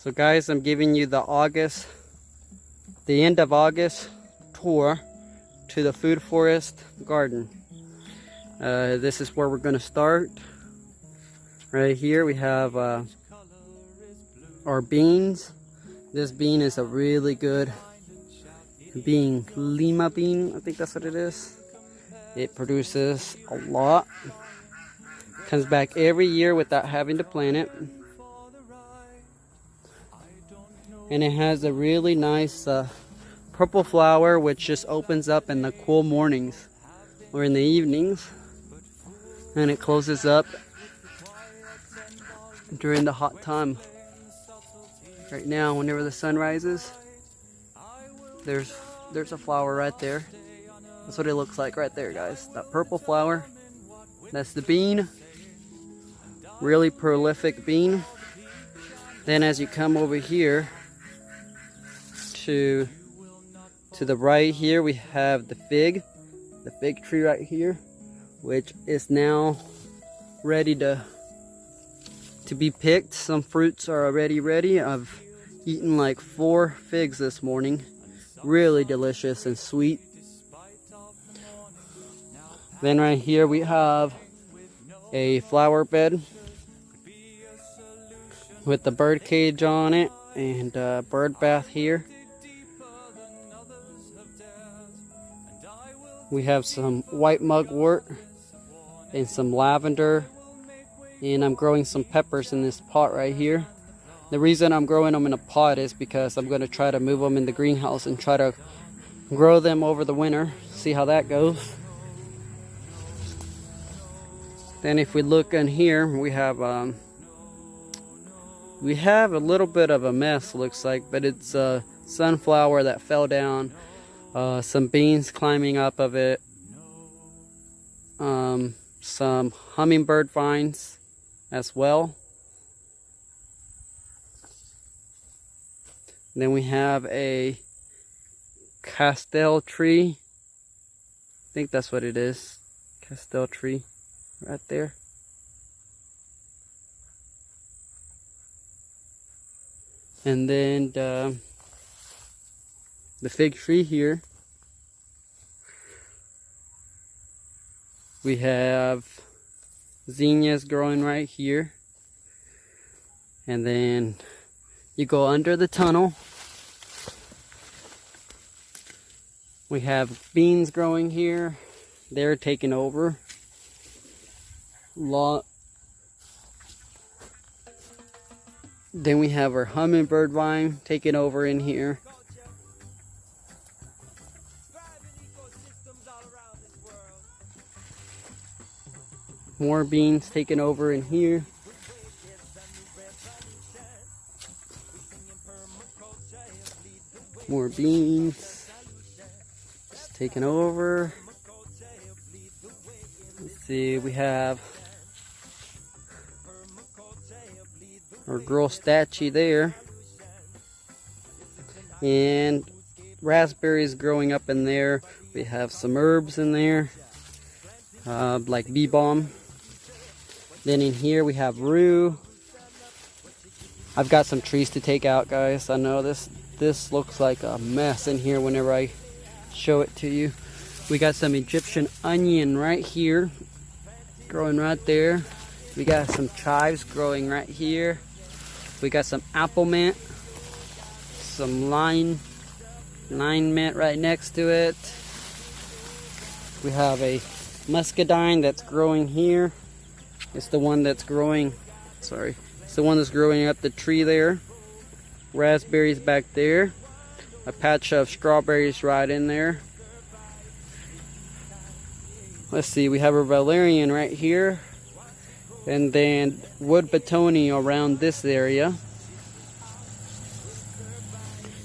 So guys, I'm giving you the end of August tour to the food forest garden. This is where we're going to start. Right here we have our beans. This bean is a really good bean, Lima bean, I think that's what it is. It produces a lot. Comes back every year without having to plant it. And it has a really nice purple flower which just opens up in the cool mornings or in the evenings, and it closes up during the hot time. Right now, whenever the sun rises, there's a flower right there. That's what it looks like right there, guys. That purple flower, that's the bean. Really prolific bean. Then as you come over here to the right here, we have the fig tree right here, which is now ready to be picked. Some fruits are already ready. I've eaten like 4 figs this morning. Really delicious and sweet. Then right here we have a flower bed with the bird cage on it and a bird bath here. We have some white mugwort and some lavender, and I'm growing some peppers in this pot right here. The reason I'm growing them in a pot is because I'm going to try to move them in the greenhouse and try to grow them over the winter. See how that goes. Then if we look in here, we have a little bit of a mess, looks like, but it's a sunflower that fell down. Some beans climbing up of it, some hummingbird vines as well. And then we have a castile tree. I think that's what it is. Castile tree right there. And then the fig tree here. We have zinnias growing right here. And then you go under the tunnel. We have beans growing here. They're taking over. Then we have our hummingbird vine taking over in here. More beans taking over in here. More beans just taking over. Let's see, we have our girl statue there, and raspberries growing up in there. We have some herbs in there, like bee balm. Then in here we have rue. I've got some trees to take out, guys. I know this looks like a mess in here whenever I show it to you. We got some Egyptian onion right here, growing right there. We got some chives growing right here. We got some apple mint, some line mint right next to it. We have a muscadine that's growing here. It's the one that's growing, it's the one that's growing up the tree there. Raspberries back there. A patch of strawberries right in there. Let's see, we have a valerian right here. And then wood betony around this area.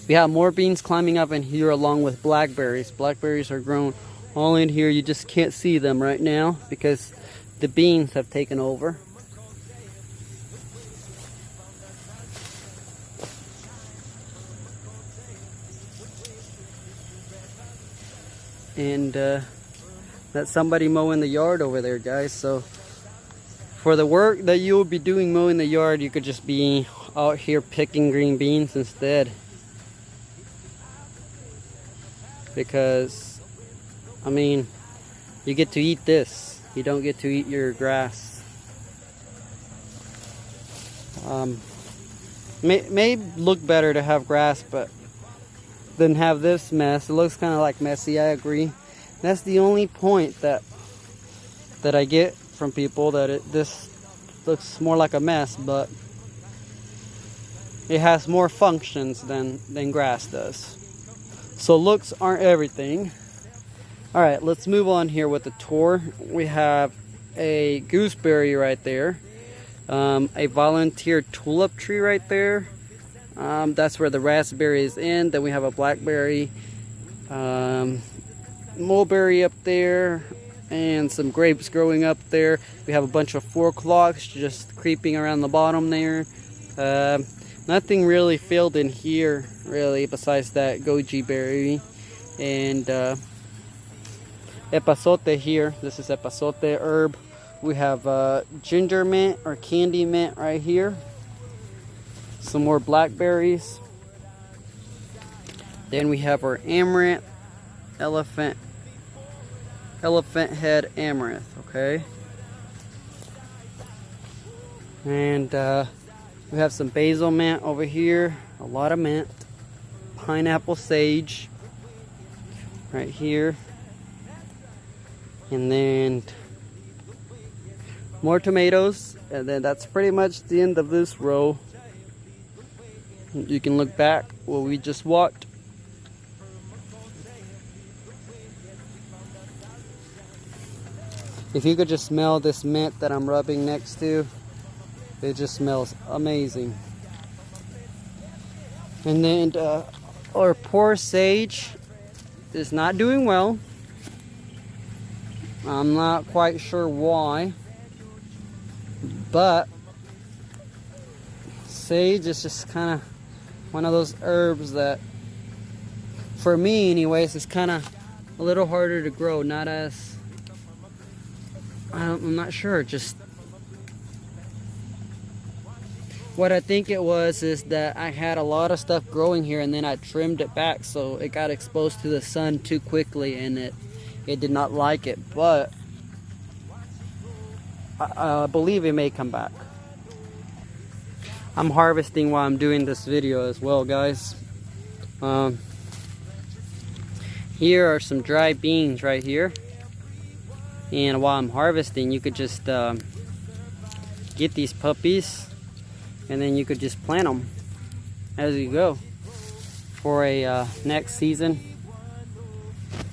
We have more beans climbing up in here along with blackberries. Blackberries are grown all in here. You just can't see them right now because the beans have taken over. And that's somebody mowing the yard over there, guys. So For the work that you will be doing mowing the yard, you could just be out here picking green beans instead. Because, I mean, you get to eat this. You don't get to eat your grass. May look better to have grass, but than have this mess. It looks kind of like messy, I agree. That's the only point that I get from people, that this looks more like a mess, but it has more functions than grass does. So looks aren't everything. Alright, let's move on here with the tour. We have a gooseberry right there. A volunteer tulip tree right there. That's where the raspberry is in. Then we have a blackberry, mulberry up there, and some grapes growing up there. We have a bunch of fork logs just creeping around the bottom there. Nothing really filled in here, really, besides that goji berry and epazote here. This is epazote herb. We have ginger mint or candy mint right here. Some more blackberries. Then we have our amaranth, elephant head amaranth, okay? And we have some basil mint over here, a lot of mint. Pineapple sage right here. And then more tomatoes, and then that's pretty much the end of this row. You can look back where we just walked. If you could just smell this mint that I'm rubbing next to, it just smells amazing. And then our poor sage is not doing well. I'm not quite sure why, but sage is just kind of one of those herbs that, for me anyways, is kind of a little harder to grow. Not as, I'm not sure, just what I think it was is that I had a lot of stuff growing here, and then I trimmed it back, so it got exposed to the sun too quickly, and it did not like it. But I believe it may come back. I'm harvesting while I'm doing this video as well, guys. Here are some dry beans right here, and while I'm harvesting, you could just get these puppies, and then you could just plant them as you go for a next season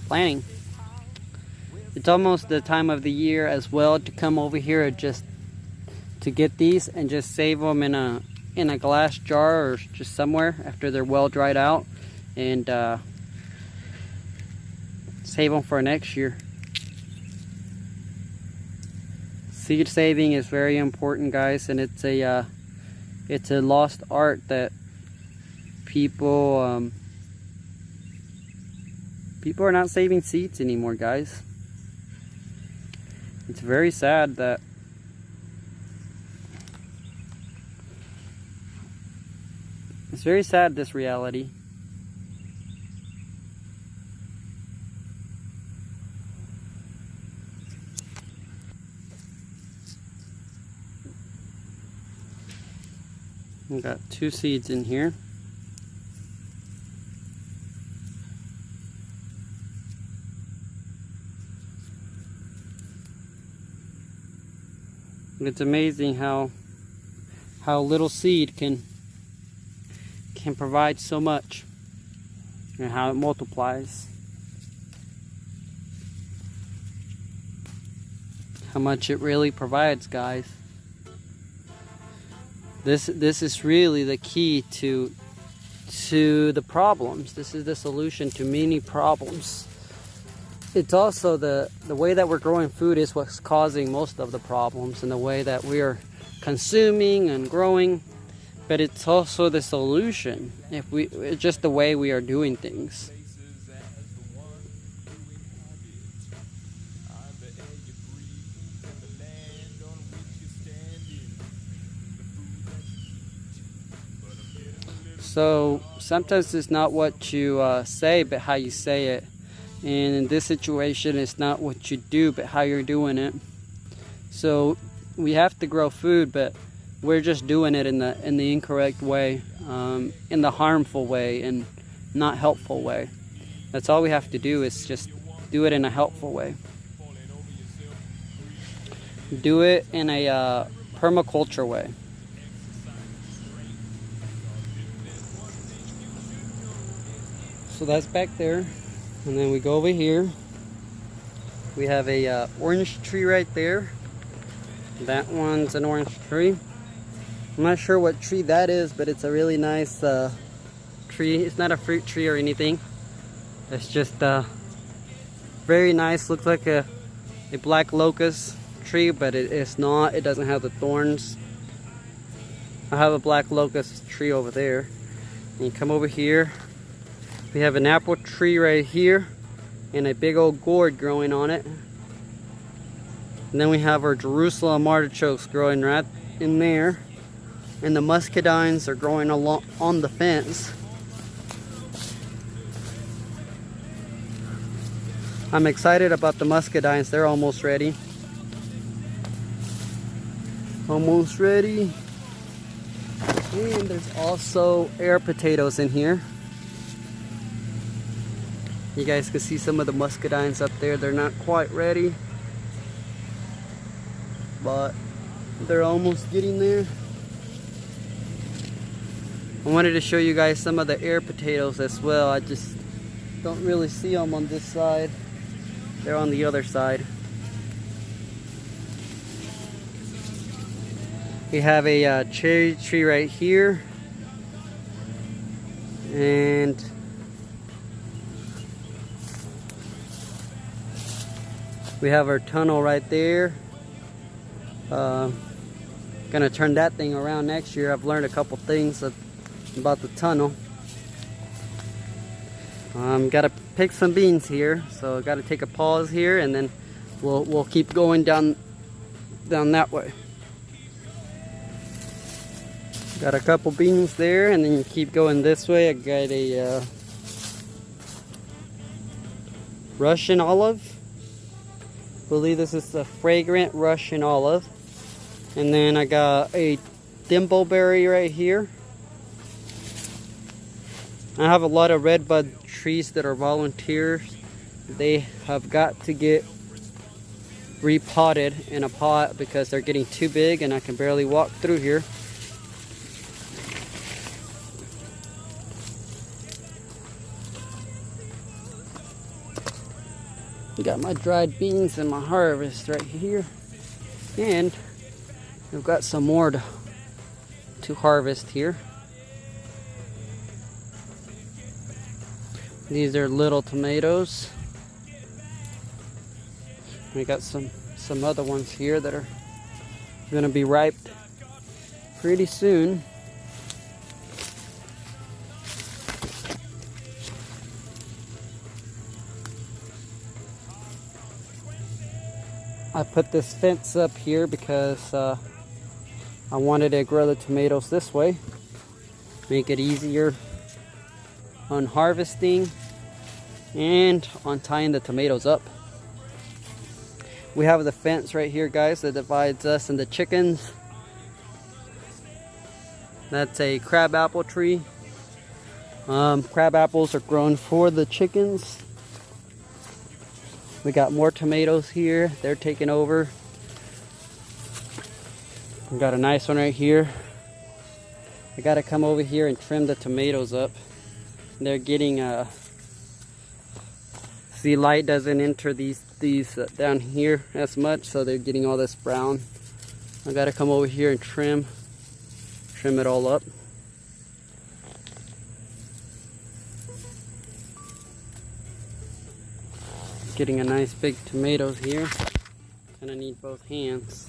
planting. It's almost the time of the year as well to come over here and just to get these and just save them in a glass jar or just somewhere after they're well dried out, and save them for next year. Seed saving is very important, guys, and it's a lost art that people are not saving seeds anymore, guys. It's very sad that this reality. We got 2 seeds in here. It's amazing how little seed can provide so much, and how it multiplies. How much it really provides, guys. This is really the key to the problems. This is the solution to many problems. It's also the way that we're growing food is what's causing most of the problems, and the way that we are consuming and growing. But it's also the solution, it's just the way we are doing things. So sometimes it's not what you say, but how you say it. And in this situation, it's not what you do, but how you're doing it. So we have to grow food, but we're just doing it in the incorrect way, in the harmful way, and not helpful way. That's all we have to do, is just do it in a helpful way. Do it in a permaculture way. So that's back there, and then we go over here. We have a orange tree right there. That one's an orange tree. I'm not sure what tree that is, but it's a really nice tree. It's not a fruit tree or anything. It's just very nice. Looks like a black locust tree, but it's not. It doesn't have the thorns. I have a black locust tree over there. And you come over here. We have an apple tree right here and a big old gourd growing on it. And then we have our Jerusalem artichokes growing right in there. And the muscadines are growing along on the fence. I'm excited about the muscadines. They're almost ready. Almost ready. And there's also air potatoes in here. You guys can see some of the muscadines up there. They're not quite ready, but they're almost getting there. I wanted to show you guys some of the air potatoes as well. I just don't really see them on this side. They're on the other side. We have a cherry tree right here, and we have our tunnel right there. Gonna turn that thing around next year. I've learned a couple things about the tunnel. Gotta pick some beans here, so gotta take a pause here, and then we'll keep going down that way. Got a couple beans there, and then you keep going this way. I got a Russian olive. I believe this is a fragrant Russian olive. And then I got a thimbleberry right here. I have a lot of redbud trees that are volunteers. They have got to get repotted in a pot because they're getting too big and I can barely walk through here. Got my dried beans and my harvest right here, and we've got some more to harvest here. These are little tomatoes. We got some other ones here that are going to be ripe pretty soon. I put this fence up here because I wanted to grow the tomatoes this way, make it easier on harvesting and on tying the tomatoes up. We have the fence right here, guys, that divides us and the chickens. That's a crab apple tree. Crab apples are grown for the chickens. We got more tomatoes here. They're taking over. We got a nice one right here. I gotta come over here and trim the tomatoes up. They're getting see, light doesn't enter these down here as much, so they're getting all this brown. I gotta come over here and trim it all up. Getting a nice big tomatoes here. Gonna need both hands.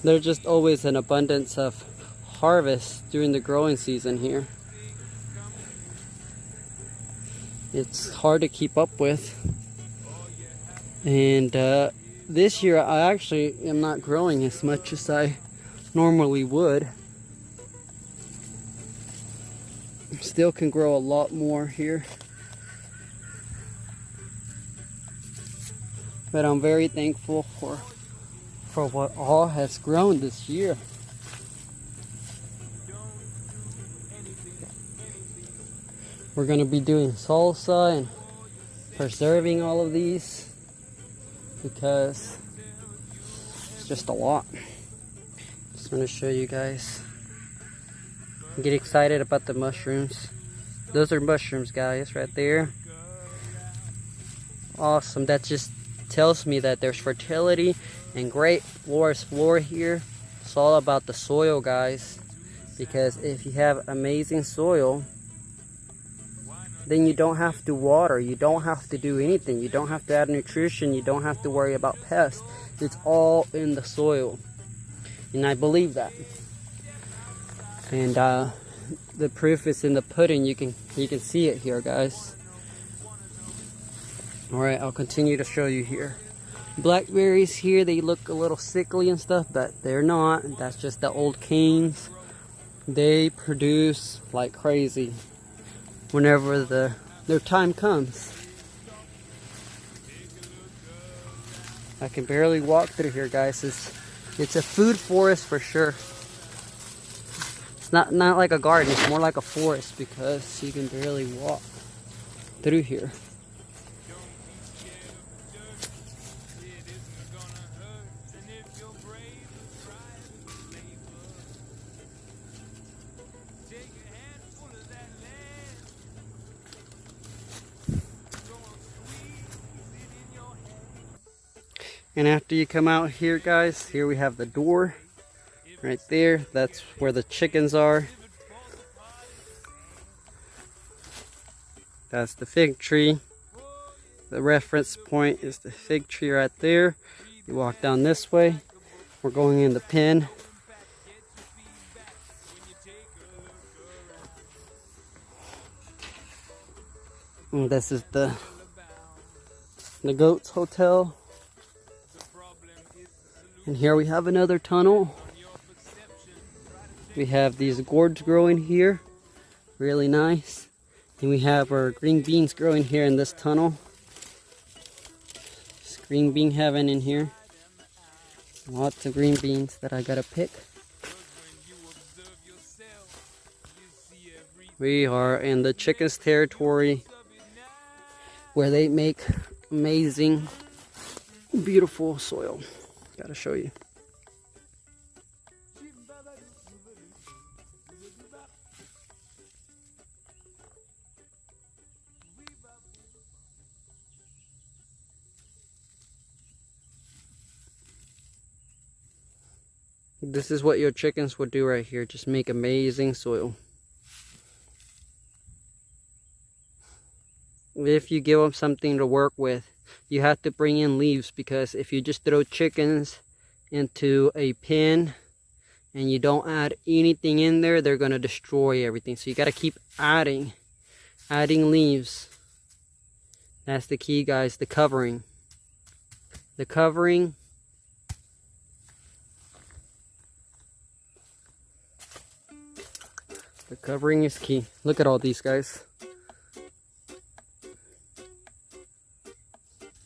There's just always an abundance of harvest during the growing season here. It's hard to keep up with. And this year I actually am not growing as much as I normally would. Still can grow a lot more here. But I'm very thankful for what all has grown this year. We're going to be doing salsa and preserving all of these because it's just a lot. Just want to show you guys. Get excited about the mushrooms. Those are mushrooms, guys, right there. Awesome. That just tells me that there's fertility and great flora here. It's all about the soil, guys, because if you have amazing soil, then you don't have to water, you don't have to do anything, you don't have to add nutrition, you don't have to worry about pests. It's all in the soil, and I believe that. And the proof is in the pudding. You can see it here, guys. All right, I'll continue to show you here. Blackberries here, they look a little sickly and stuff, but they're not. That's just the old canes. They produce like crazy whenever their time comes. I can barely walk through here, guys. It's a food forest for sure. It's not like a garden, it's more like a forest because you can barely walk through here. And after you come out here, guys, here we have the door right there. That's where the chickens are. That's the fig tree. The reference point is the fig tree right there. You walk down this way. We're going in the pen. And this is the goats hotel. And here we have another tunnel. We have these gourds growing here, really nice. And we have our green beans growing here in this tunnel. It's green bean heaven in here. Lots of green beans that I gotta pick. We are in the chickens territory where they make amazing, beautiful soil. Gotta show you. This is what your chickens would do right here. Just make amazing soil. If you give them something to work with, you have to bring in leaves, because if you just throw chickens into a pen and you don't add anything in there, they're going to destroy everything. So you got to keep adding leaves. That's the key, guys. The covering. The covering. The covering is key. Look at all these, guys.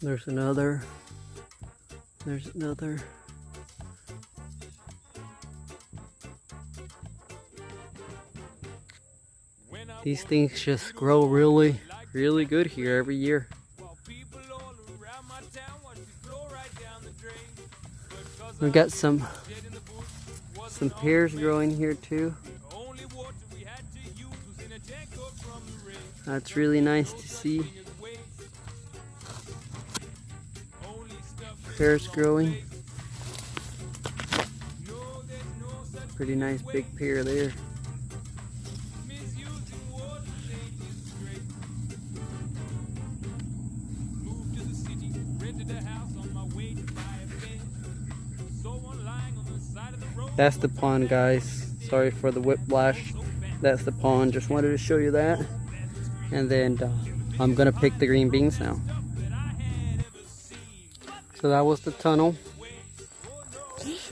There's another. There's another. These things just grow really, really good here every year. We've got some pears growing here too. That's really nice to see. Pears growing. Pretty nice big pear there. That's the pond, guys. Sorry for the whiplash. That's the pond. Just wanted to show you that. And then I'm gonna pick the green beans now. So that was the tunnel.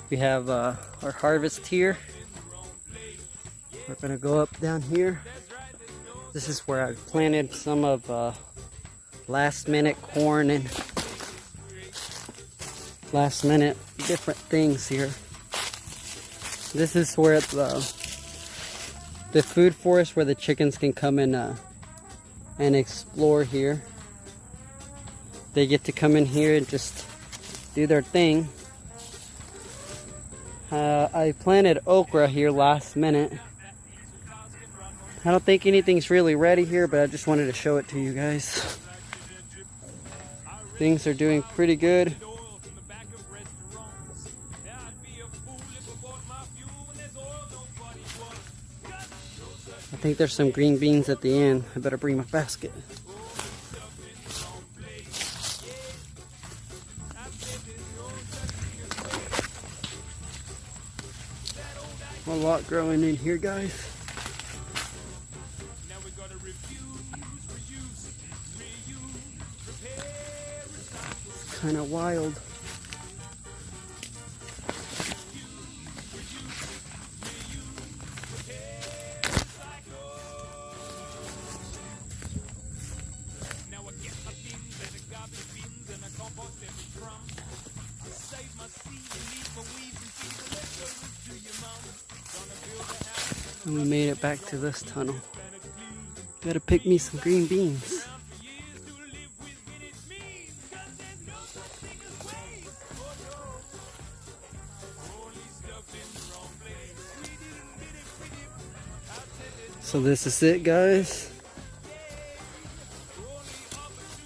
We have our harvest here. We're gonna go up down here. This is where I planted some of last minute corn and last minute different things here. This is where the food forest where the chickens can come in and explore here. They get to come in here and just do their thing. I planted okra here last minute. I don't think anything's really ready here, but I just wanted to show it to you guys. Things are doing pretty good. I think there's some green beans at the end. I better bring my basket. A lot growing in here, guys. It's kind of wild. And we made it back to this tunnel. Gotta pick me some green beans. So this is it, guys.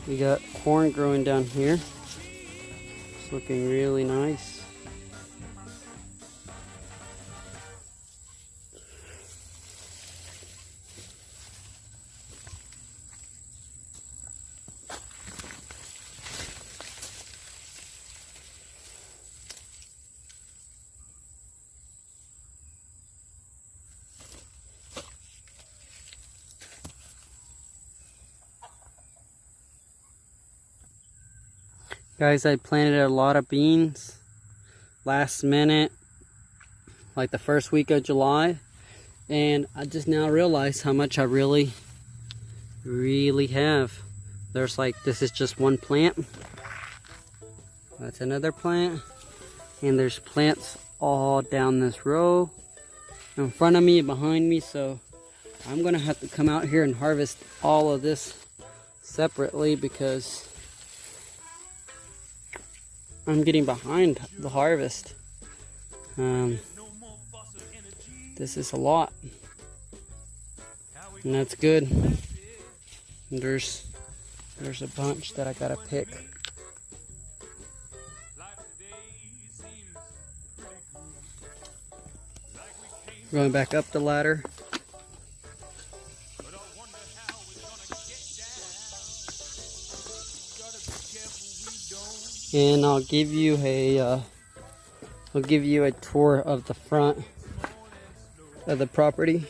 We got corn growing down here. It's looking really nice. Guys, I planted a lot of beans last minute, like the first week of July, and I just now realized how much I really have. There's like, this is just one plant, that's another plant, and there's plants all down this row in front of me and behind me, so I'm gonna have to come out here and harvest all of this separately because I'm getting behind the harvest. This is a lot, and that's good. And there's a bunch that I gotta pick. Going back up the ladder. And I'll give you a tour of the front of the property.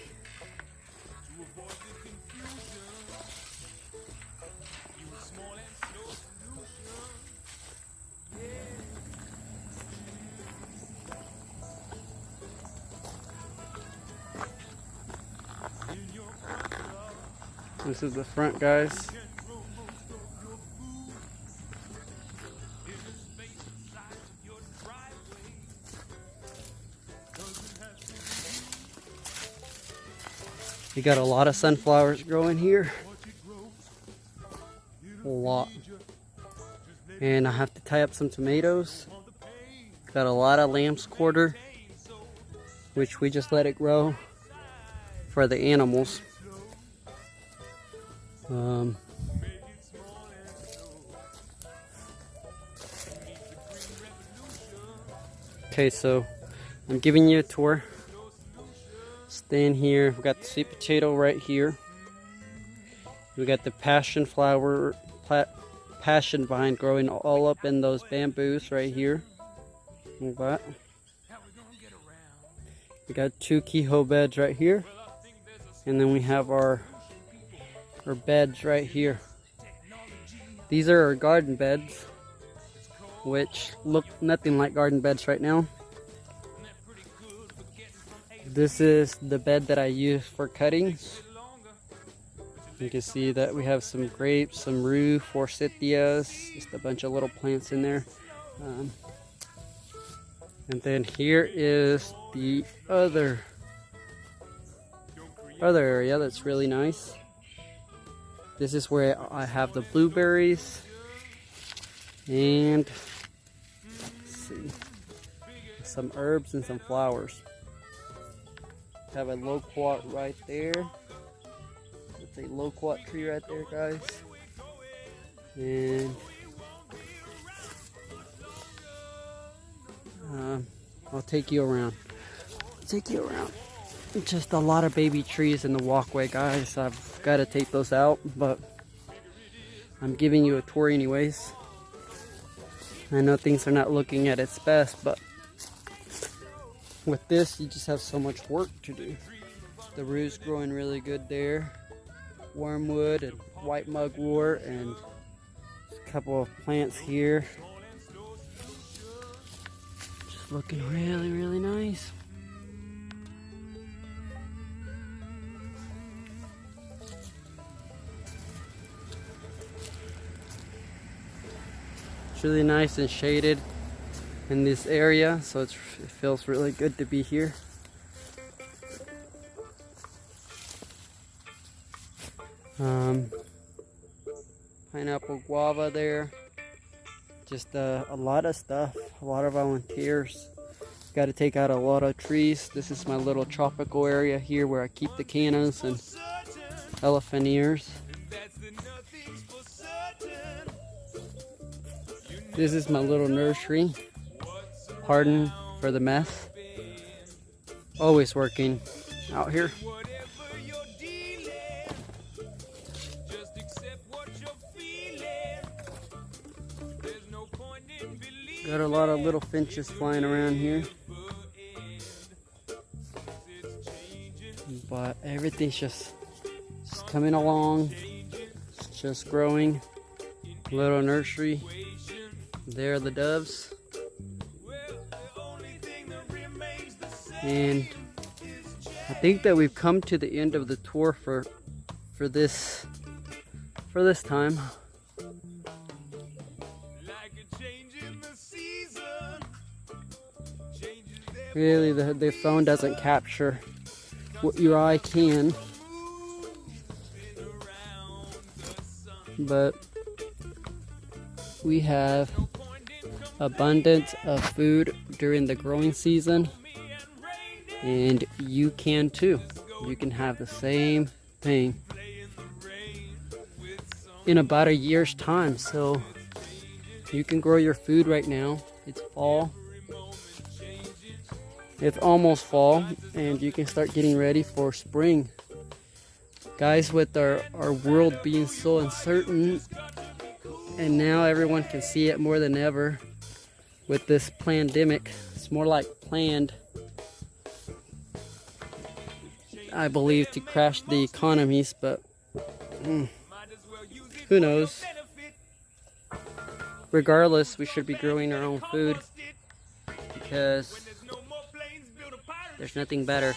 This is the front, guys. You got a lot of sunflowers growing here. A lot. And I have to tie up some tomatoes. Got a lot of lamb's quarter, which we just let it grow for the animals. Okay, so I'm giving you a tour. Stay in here. We got the sweet potato right here. We got the passion vine growing all up in those bamboos right here. We got 2 keyhole beds right here, and then we have our beds right here. These are our garden beds, which look nothing like garden beds right now. This is the bed that I use for cuttings. You can see that we have some grapes, some rue, forsythias, just a bunch of little plants in there. And then here is the other area that's really nice. This is where I have the blueberries and let's see, some herbs and some flowers. Have a loquat right there. It's a loquat tree right there, guys. And I'll take you around. Just a lot of baby trees in the walkway, guys. I've got to take those out, but I'm giving you a tour anyways. I know things are not looking at its best, but with this, you just have so much work to do. The rue's growing really good there. Wormwood and white mugwort and a couple of plants here. Just looking really, really nice. It's really nice and shaded in this area, so it feels really good to be here. Pineapple guava there. Just a lot of stuff, a lot of volunteers. Got to take out a lot of trees. This is my little tropical area here where I keep the cannas and elephant ears. This is my little nursery. Pardon for the mess. Always working out here. Got a lot of little finches flying around here. But everything's just coming along. It's just growing. Little nursery. There are the doves. And I think that we've come to the end of the tour for this time. Really, the phone doesn't capture what your eye can, but we have abundance of food during the growing season, and you can too. You can have the same thing in about a year's time, so you can grow your food right now. It's fall. It's almost fall, and you can start getting ready for spring. Guys, with our world being so uncertain, and now everyone can see it more than ever with this pandemic. It's more like planned, I believe, to crash the economies, but who knows? Regardless, we should be growing our own food because there's nothing better